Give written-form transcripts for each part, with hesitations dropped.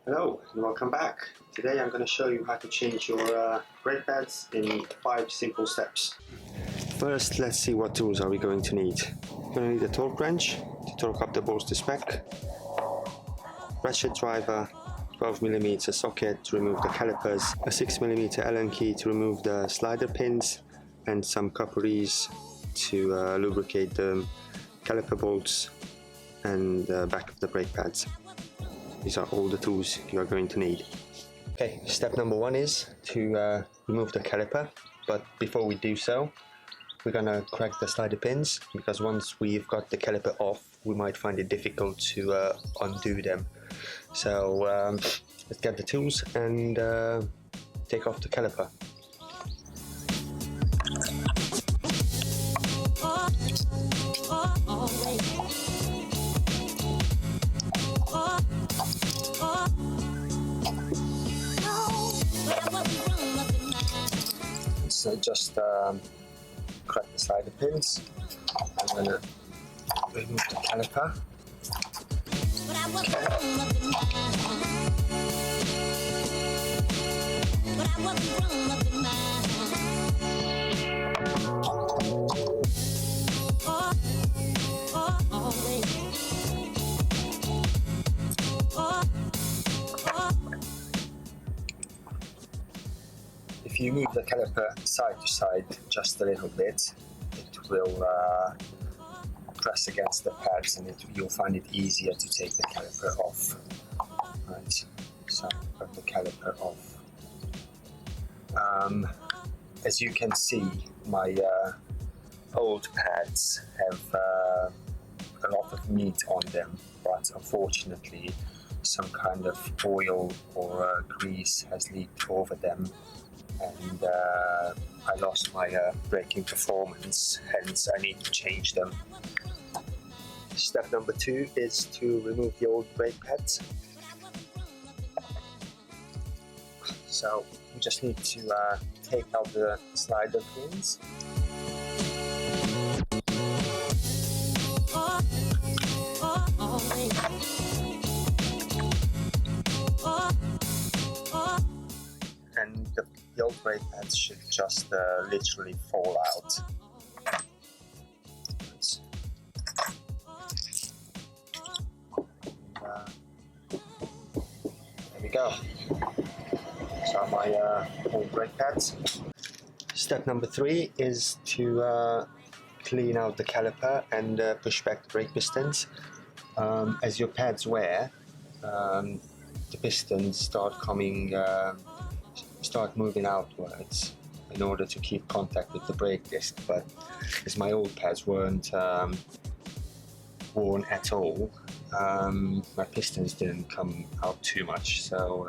Hello and welcome back. Today I'm going to show you how to change your brake pads in 5 simple steps. First, let's see what tools are we going to need. We're going to need a torque wrench to torque up the bolts to spec, ratchet driver, 12mm socket to remove the calipers, a 6mm Allen key to remove the slider pins, and some copperies to lubricate the caliper bolts and the back of the brake pads. These are all the tools you are going to need. Okay, step number 1 is to remove the caliper, but before we do so, we're gonna crack the slider pins, because once we've got the caliper off, we might find it difficult to undo them. So let's get the tools and take off the caliper. So just crack the slider pins. I'm going to remove the caliper. If you move the caliper side to side just a little bit, it will press against the pads, and you'll find it easier to take the caliper off. Right, so put the caliper off. As you can see, my old pads have a lot of meat on them, but unfortunately some kind of oil or grease has leaked over them, and I lost my braking performance, hence I need to change them. Step number 2 is to remove the old brake pads. So we just need to take out the slider pins. And the old brake pads should just literally fall out. There we go. So my old brake pads. Step number 3 is to clean out the caliper and push back the brake pistons. As your pads wear, the pistons start moving outwards in order to keep contact with the brake disc, but as my old pads weren't worn at all, my pistons didn't come out too much, so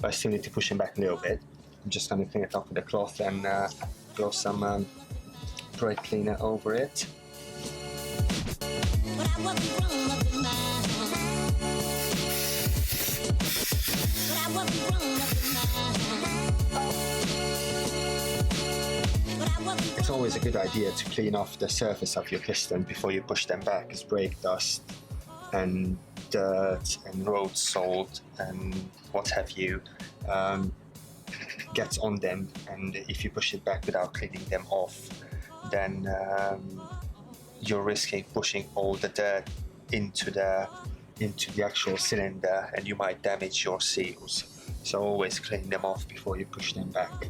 I still need to push them back a little bit. I'm just going to clean it up with a cloth and throw some brake cleaner over it. It's always a good idea to clean off the surface of your piston before you push them back, as brake dust and dirt and road salt and what have you gets on them, and if you push it back without cleaning them off, then you're risking pushing all the dirt into the actual cylinder, and you might damage your seals. So always clean them off before you push them back.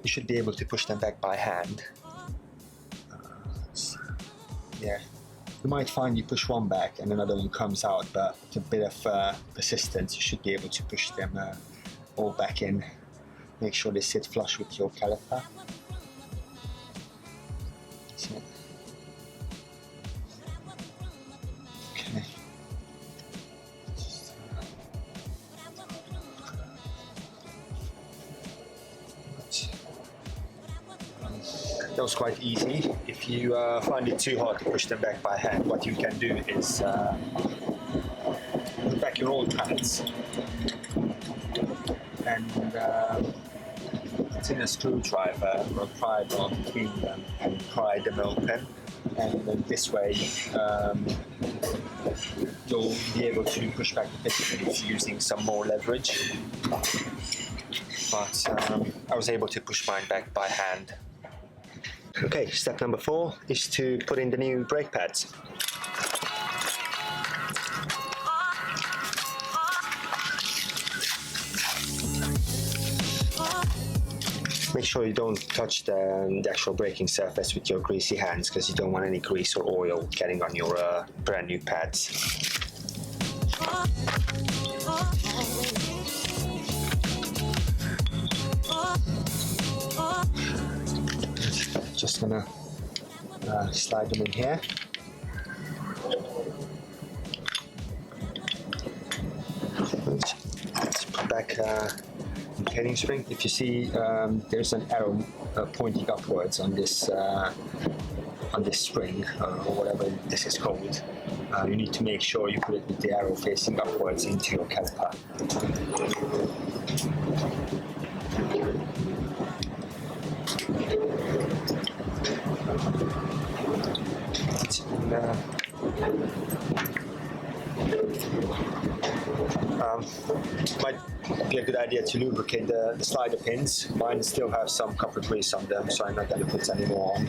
You should be able to push them back by hand. Yeah, you might find you push one back and another one comes out, but with a bit of persistence you should be able to push them all back in. Make sure they sit flush with your caliper. That's it. Okay. That was quite easy. If you find it too hard to push them back by hand, what you can do is put back your old pads and in a screwdriver or pry bar between them and pry them open, and then this way you'll be able to push back the piston if you're using some more leverage. But I was able to push mine back by hand. Okay, step number 4 is to put in the new brake pads. Make sure you don't touch the actual braking surface with your greasy hands, because you don't want any grease or oil getting on your brand new pads. Just gonna slide them in here. Let's put back heading spring. If you see there's an arrow pointing upwards on this spring or whatever this is called, you need to make sure you put it with the arrow facing upwards into your caliper. Might be a good idea to lubricate the slider pins. Mine still have some copper grease on them, so I'm not going to put any more on.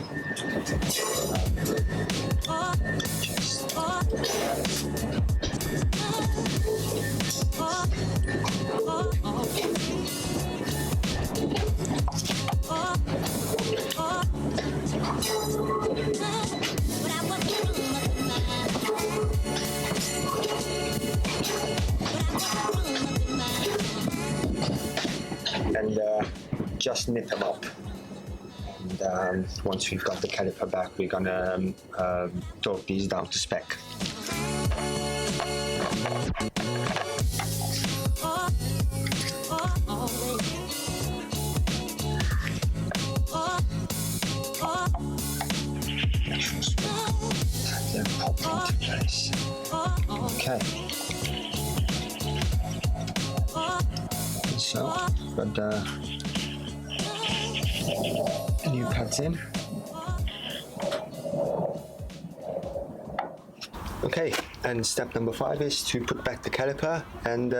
And just knit them up. And once we've got the caliper back, we're gonna torque these down to spec. Then pop into place. Okay. So, got the new pads in. Okay, and step number 5 is to put back the caliper and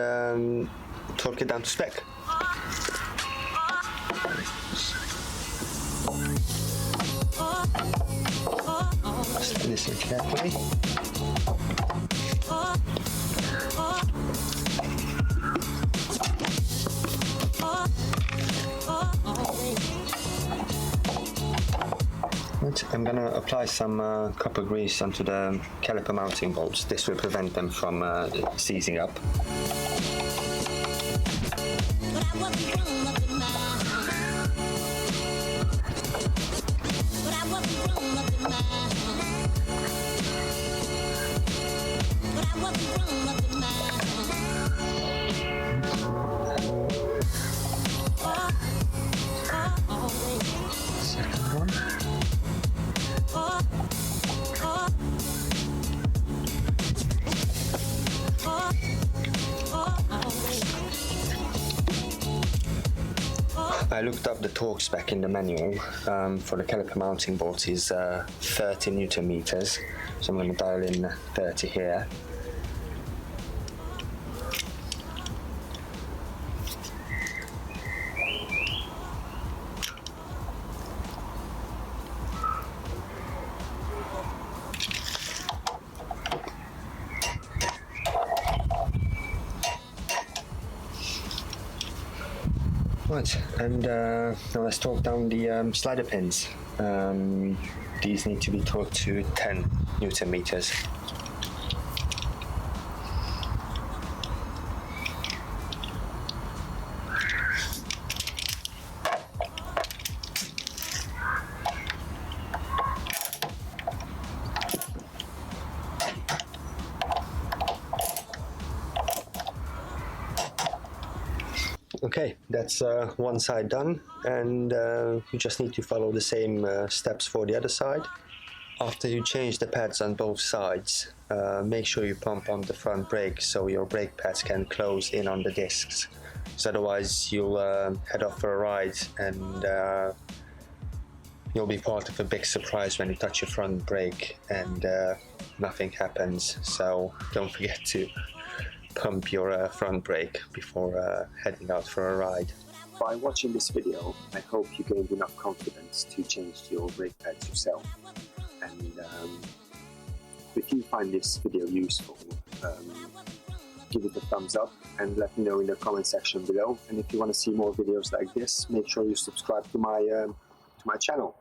torque it down to spec. Just listen carefully. I'm going to apply some copper grease onto the caliper mounting bolts. This will prevent them from seizing up. Second one. I looked up the torque spec in the manual for the caliper mounting bolts is 30 Newton meters, so I'm going to dial in 30 here. Right, and now let's torque down the slider pins. These need to be torqued to 10 Newton meters. Okay, that's one side done, and you just need to follow the same steps for the other side. After you change the pads on both sides, make sure you pump on the front brake so your brake pads can close in on the discs, because otherwise you'll head off for a ride and you'll be part of a big surprise when you touch your front brake and nothing happens. So don't forget to pump your front brake before heading out for a ride. By watching this video, I hope you gained enough confidence to change your brake pads yourself. And if you find this video useful, give it a thumbs up and let me know in the comment section below. And if you want to see more videos like this, make sure you subscribe to my channel.